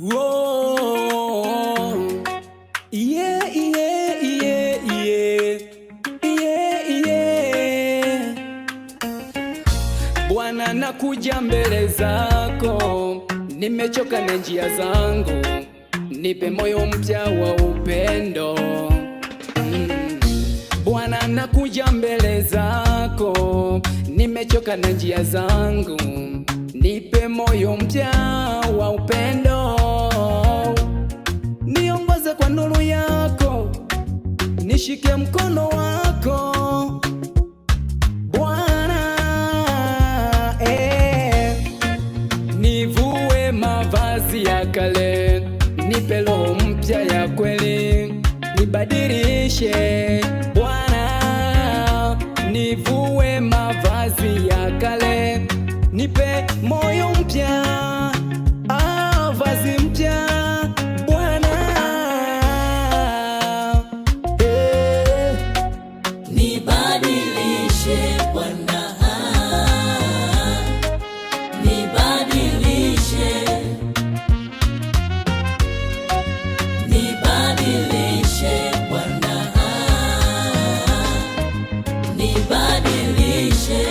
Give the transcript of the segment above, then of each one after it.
Whoa. Yeah, yeah, yeah, yeah. Yeah, yeah. Bwana nakuja mbele zako, nimechoka na njia zangu, nipe moyo mpya wa upendo. Bwana nakuja mbele zako, nimechoka na njia zangu, nipe moyo mpya wa upendo. Niongoze kwa nuru yako, nishike mkono wako Bwana, nivue mavazi ya kale, nipe roho mpya ya kweli, nibadilishe Bwana, nivue mavazi ya kale, nipe moyo mpya, vazi mpya Bwana, nibadilishe Bwana, nibadilishe, nibadilishe Bwana, nibadilishe.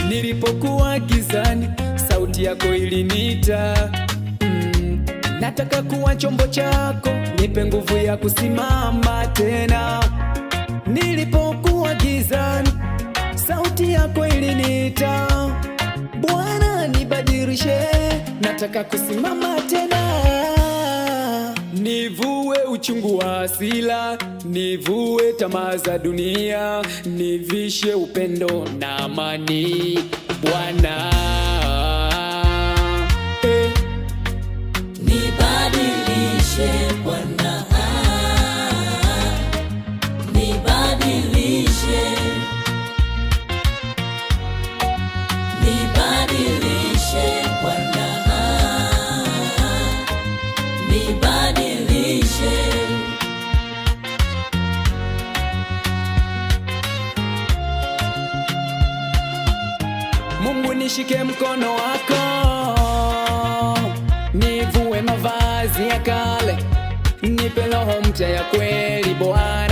Nilipokuwa gizani, sauti yako iliniita. Nataka kuwa chombo chako, nipe nguvu ya kusimama tena. Nilipokuwa gizani, sauti yako iliniita. Bwana nibadilishe, nataka kusimama tena. Nivue uchungu wa hasira, nivue tamaa za dunia, nivishe upendo na amani Bwana, Nibadilishe Bwana, nibadilishe, nibadilishe Bwana, nibadilishe. Mungu nishike mkono wako, nivue mavazi ya kale, nipe roho mpya ya kweli Bwana.